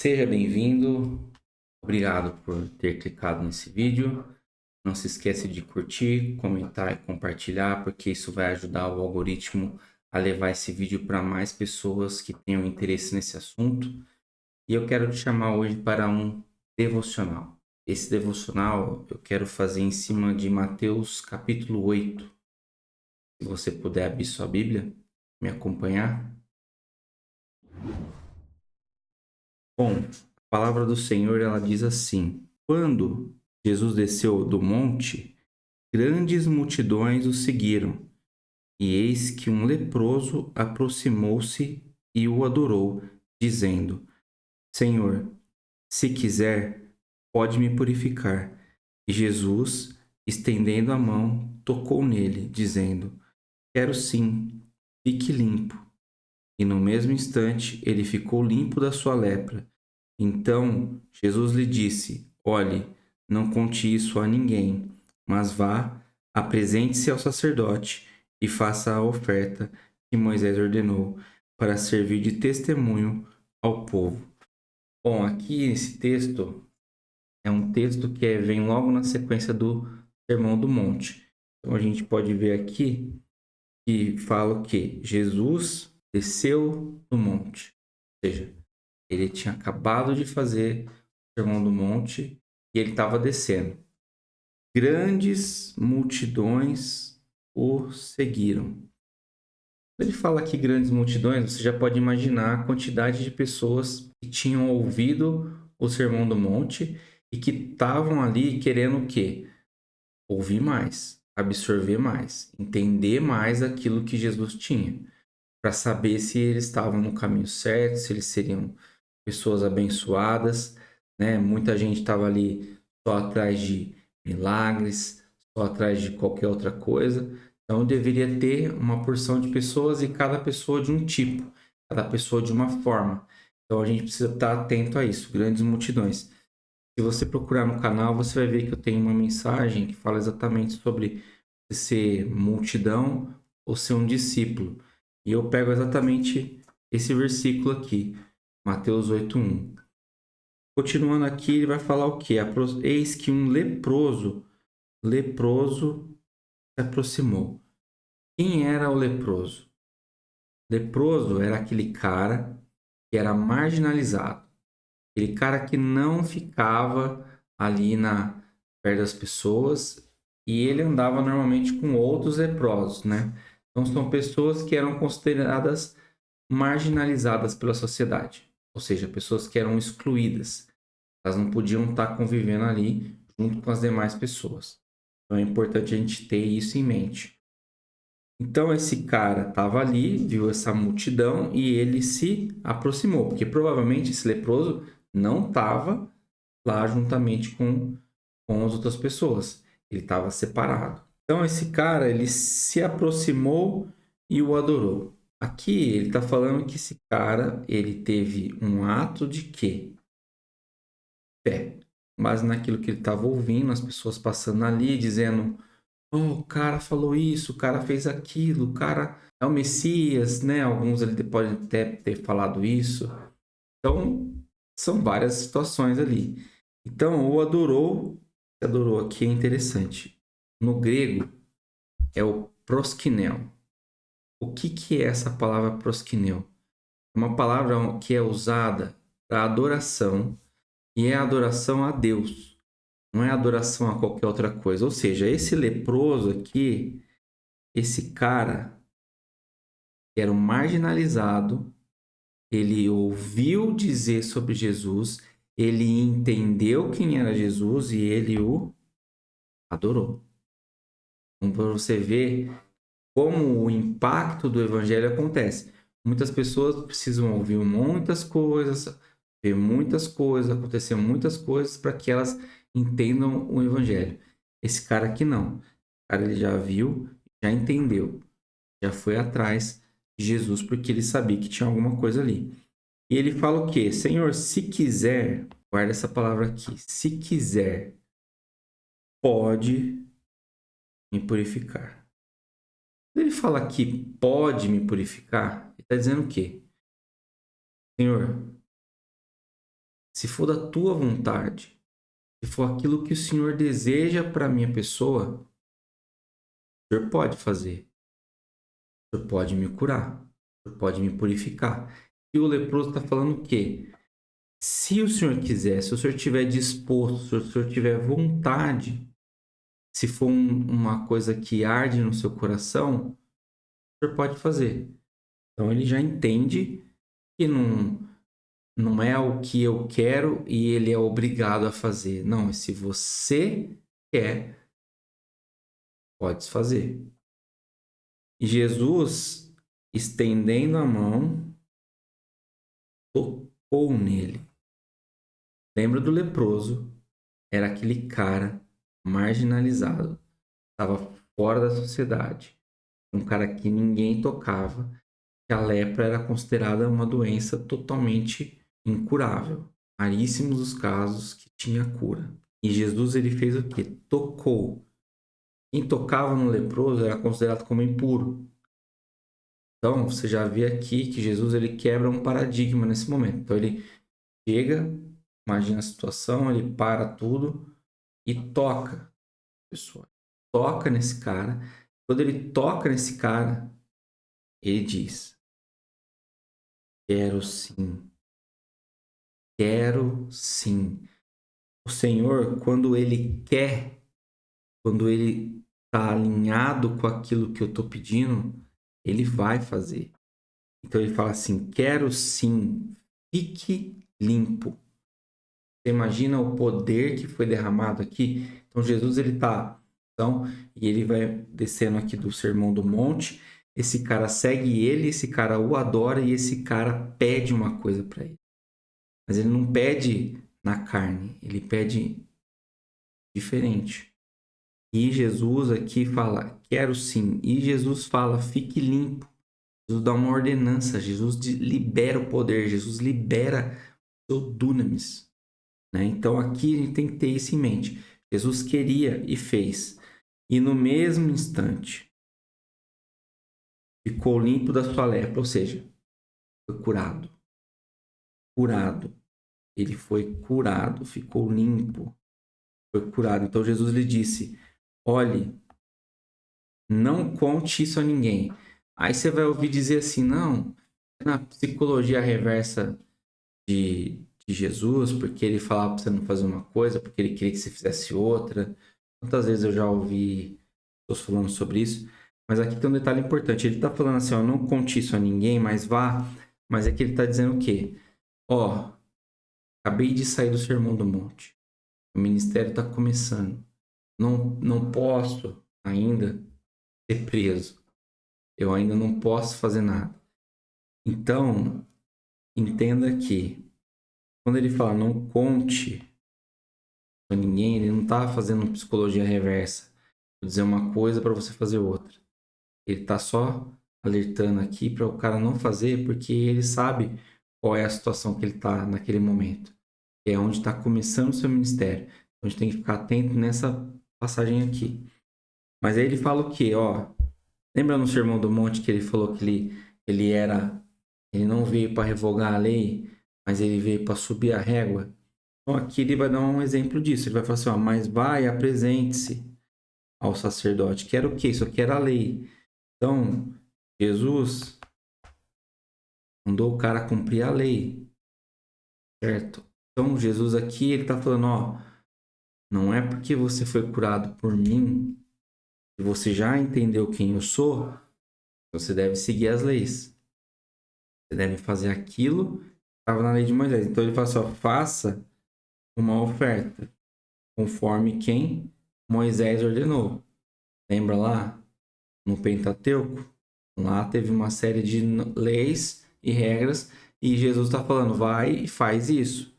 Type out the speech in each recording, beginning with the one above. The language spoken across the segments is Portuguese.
Seja bem-vindo. Obrigado por ter clicado nesse vídeo. Não se esqueça de curtir, comentar e compartilhar, porque isso vai ajudar o algoritmo a levar esse vídeo para mais pessoas que tenham interesse nesse assunto. E eu quero te chamar hoje para um devocional. Esse devocional eu quero fazer em cima de Mateus capítulo 8. Se você puder abrir sua Bíblia, me acompanhar. Bom, a palavra do Senhor ela diz assim: Quando Jesus desceu do monte, grandes multidões o seguiram, e eis que um leproso aproximou-se e o adorou, dizendo: Senhor, se quiser, pode me purificar. E Jesus, estendendo a mão, tocou nele, dizendo: Quero sim, fique limpo. E no mesmo instante ele ficou limpo da sua lepra. Então Jesus lhe disse: Olhe, não conte isso a ninguém, mas vá, apresente-se ao sacerdote e faça a oferta que Moisés ordenou, para servir de testemunho ao povo. Bom, aqui esse texto é um texto que vem logo na sequência do Sermão do Monte. Então a gente pode ver aqui que fala que Jesus desceu do monte, ou seja, ele tinha acabado de fazer o Sermão do Monte e ele estava descendo. Grandes multidões o seguiram. Quando ele fala aqui grandes multidões, você já pode imaginar a quantidade de pessoas que tinham ouvido o Sermão do Monte e que estavam ali querendo o quê? Ouvir mais, absorver mais, entender mais aquilo que Jesus tinha, para saber se eles estavam no caminho certo, se eles seriam pessoas abençoadas, né? Muita gente estava ali só atrás de milagres, só atrás de qualquer outra coisa. Então deveria ter uma porção de pessoas e cada pessoa de um tipo, cada pessoa de uma forma. Então a gente precisa estar atento a isso, grandes multidões. Se você procurar no canal, você vai ver que eu tenho uma mensagem que fala exatamente sobre ser multidão ou ser um discípulo. E eu pego exatamente esse versículo aqui, Mateus 8:1. Continuando aqui, ele vai falar o quê? Eis que um leproso se aproximou. Quem era o leproso? Leproso era aquele cara que era marginalizado. Aquele cara que não ficava ali perto das pessoas e ele andava normalmente com outros leprosos, né? Então são pessoas que eram consideradas marginalizadas pela sociedade, ou seja, pessoas que eram excluídas. Elas não podiam estar convivendo ali junto com as demais pessoas. Então é importante a gente ter isso em mente. Então esse cara estava ali, viu essa multidão e ele se aproximou, porque provavelmente esse leproso não estava lá juntamente com as outras pessoas. Ele estava separado. Então esse cara ele se aproximou e o adorou. Aqui ele está falando que esse cara ele teve um ato de quê? Fé. Mas naquilo que ele estava ouvindo, as pessoas passando ali dizendo: Oh, o cara falou isso, o cara fez aquilo, o cara é o Messias, né? Alguns ele podem até ter falado isso. Então, são várias situações ali. Então, o adorou aqui é interessante. No grego, é o proskinel. O que é essa palavra proskinel? É uma palavra que é usada para adoração e é adoração a Deus. Não é adoração a qualquer outra coisa. Ou seja, esse leproso aqui, esse cara que era um marginalizado, ele ouviu dizer sobre Jesus, ele entendeu quem era Jesus e ele o adorou. Então, para você ver como o impacto do evangelho acontece. Muitas pessoas precisam ouvir muitas coisas, ver muitas coisas, acontecer muitas coisas para que elas entendam o evangelho. Esse cara aqui não. O cara ele já viu, já entendeu, já foi atrás de Jesus porque ele sabia que tinha alguma coisa ali. E ele fala o quê? Senhor, se quiser, guarda essa palavra aqui, se quiser, pode me purificar. Quando ele fala que pode me purificar, ele está dizendo o quê? Senhor, se for da tua vontade, se for aquilo que o Senhor deseja para a minha pessoa, o Senhor pode fazer. O Senhor pode me curar. O Senhor pode me purificar. E o leproso está falando o quê? Se o Senhor quiser, se o Senhor estiver disposto, se o Senhor tiver vontade, se for uma coisa que arde no seu coração, o Senhor pode fazer. Então ele já entende que não é o que eu quero e ele é obrigado a fazer. Não, se você quer, pode fazer. E Jesus, estendendo a mão, tocou nele. Lembra do leproso? Era aquele cara marginalizado, estava fora da sociedade, um cara que ninguém tocava, que a lepra era considerada uma doença totalmente incurável. Raríssimos os casos que tinha cura. E Jesus ele fez o quê? Tocou. Quem tocava no leproso era considerado como impuro. Então, você já vê aqui que Jesus ele quebra um paradigma nesse momento. Então, ele chega, imagina a situação, ele para tudo e toca, pessoal. Toca nesse cara. Quando ele toca nesse cara, ele diz: quero sim. Quero sim. O Senhor, quando ele quer, quando ele está alinhado com aquilo que eu estou pedindo, ele vai fazer. Então ele fala assim: quero sim, fique limpo. Você imagina o poder que foi derramado aqui? Então Jesus ele está, então, e ele vai descendo aqui do Sermão do Monte. Esse cara segue ele, esse cara o adora e esse cara pede uma coisa para ele. Mas ele não pede na carne, ele pede diferente. E Jesus aqui fala: quero sim. E Jesus fala: fique limpo. Jesus dá uma ordenança, Jesus libera o poder, Jesus libera o seu dunamis. Né? Então aqui a gente tem que ter isso em mente. Jesus queria e fez. E no mesmo instante ficou limpo da sua lepra, ou seja, foi curado. Curado. Ele foi curado, ficou limpo, foi curado. Então Jesus lhe disse: olhe, não conte isso a ninguém. Aí você vai ouvir dizer assim: não, na psicologia reversa de Jesus, porque ele falava para você não fazer uma coisa, porque ele queria que você fizesse outra. Quantas vezes eu já ouvi pessoas falando sobre isso? Mas aqui tem um detalhe importante. Ele está falando assim: ó, não conte isso a ninguém, mas vá. Mas é que ele está dizendo o quê? Ó, acabei de sair do Sermão do Monte. O ministério está começando. Não posso ainda ser preso. Eu ainda não posso fazer nada. Então, entenda que quando ele fala não conte para ninguém, ele não está fazendo psicologia reversa. Vou dizer uma coisa para você fazer outra. Ele está só alertando aqui para o cara não fazer, porque ele sabe qual é a situação que ele está naquele momento. É onde está começando o seu ministério. Então, a gente tem que ficar atento nessa passagem aqui. Mas aí ele fala o quê? Ó, lembra no Sermão do Monte que ele falou que ele não veio para revogar a lei, mas ele veio para subir a régua? Então aqui ele vai dar um exemplo disso. Ele vai falar assim, ó, mas vai, apresente-se ao sacerdote. Que era o quê? Isso aqui era a lei. Então, Jesus mandou o cara cumprir a lei, certo? Então, Jesus aqui, ele está falando, ó, não é porque você foi curado por mim, e você já entendeu quem eu sou, você deve seguir as leis. Você deve fazer aquilo que estava na lei de Moisés. Então, ele fala assim, ó, faça uma oferta, conforme quem Moisés ordenou. Lembra lá no Pentateuco? Lá teve uma série de leis e regras e Jesus está falando, vai e faz isso.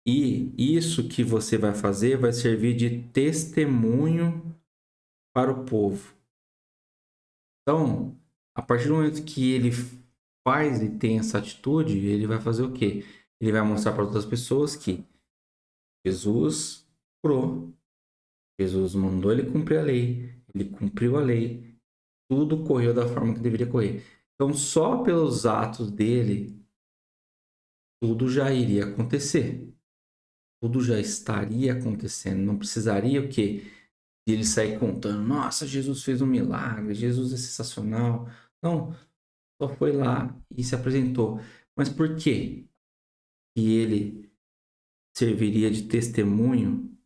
E isso que você vai fazer vai servir de testemunho para o povo. Então, a partir do momento que ele faz e tem essa atitude, ele vai fazer o quê? Ele vai mostrar para outras pessoas que Jesus curou, Jesus mandou ele cumprir a lei, ele cumpriu a lei, tudo correu da forma que deveria correr. Então, só pelos atos dele, tudo já iria acontecer. Tudo já estaria acontecendo. Não precisaria o quê? De ele sair contando, nossa, Jesus fez um milagre, Jesus é sensacional. Não, só foi lá e se apresentou. Mas por quê que ele serviria de testemunho?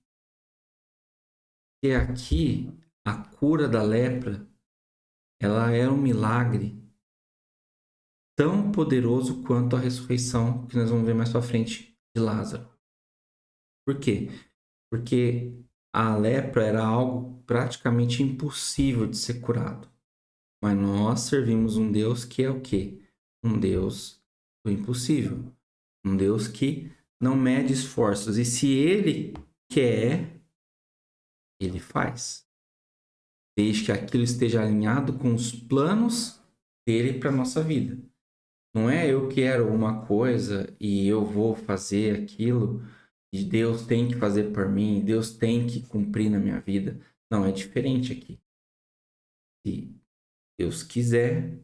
Porque aqui a cura da lepra, ela era um milagre tão poderoso quanto a ressurreição que nós vamos ver mais para frente de Lázaro. Por quê? Porque a lepra era algo praticamente impossível de ser curado. Mas nós servimos um Deus que é o quê? Um Deus do impossível. Um Deus que não mede esforços. E se Ele quer, Ele faz. Desde que aquilo esteja alinhado com os planos dele para a nossa vida. Não é eu quero uma coisa e eu vou fazer aquilo e Deus tem que fazer por mim, Deus tem que cumprir na minha vida. Não, é diferente aqui. Se Deus quiser,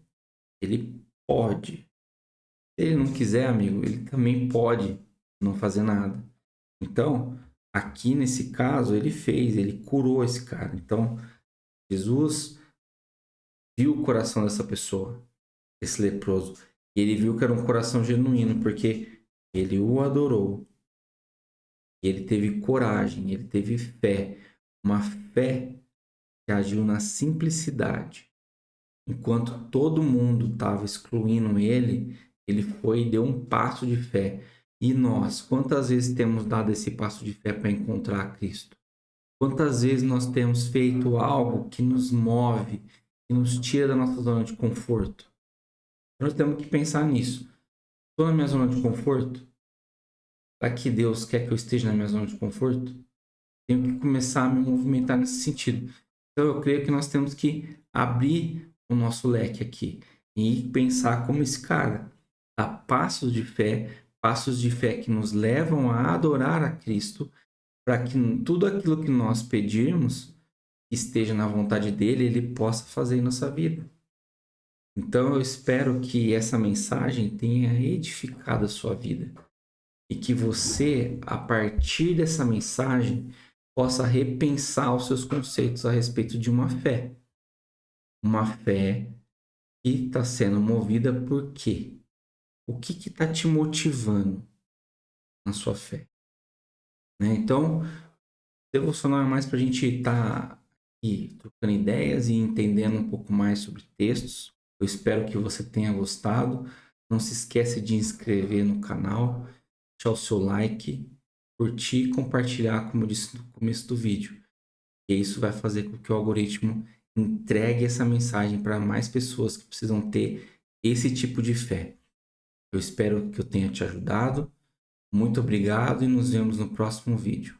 Ele pode. Se Ele não quiser, amigo, Ele também pode não fazer nada. Então, aqui nesse caso, Ele fez, Ele curou esse cara. Então, Jesus viu o coração dessa pessoa, esse leproso. E ele viu que era um coração genuíno, porque ele o adorou. Ele teve coragem, ele teve fé. Uma fé que agiu na simplicidade. Enquanto todo mundo estava excluindo ele, ele foi e deu um passo de fé. E nós, quantas vezes temos dado esse passo de fé para encontrar Cristo? Quantas vezes nós temos feito algo que nos move, que nos tira da nossa zona de conforto? Nós temos que pensar nisso. Estou na minha zona de conforto? Será que Deus quer que eu esteja na minha zona de conforto? Tenho que começar a me movimentar nesse sentido. Então eu creio que nós temos que abrir o nosso leque aqui e pensar como esse cara, dar passos de fé que nos levam a adorar a Cristo, para que tudo aquilo que nós pedirmos esteja na vontade dele, ele possa fazer em nossa vida. Então eu espero que essa mensagem tenha edificado a sua vida e que você, a partir dessa mensagem, possa repensar os seus conceitos a respeito de uma fé. Uma fé que está sendo movida por quê? O que está te motivando na sua fé? Né? Então, devocional é mais para a gente estar aqui trocando ideias e entendendo um pouco mais sobre textos. Eu espero que você tenha gostado. Não se esqueça de inscrever no canal, deixar o seu like, curtir e compartilhar, como eu disse no começo do vídeo. E isso vai fazer com que o algoritmo entregue essa mensagem para mais pessoas que precisam ter esse tipo de fé. Eu espero que eu tenha te ajudado. Muito obrigado e nos vemos no próximo vídeo.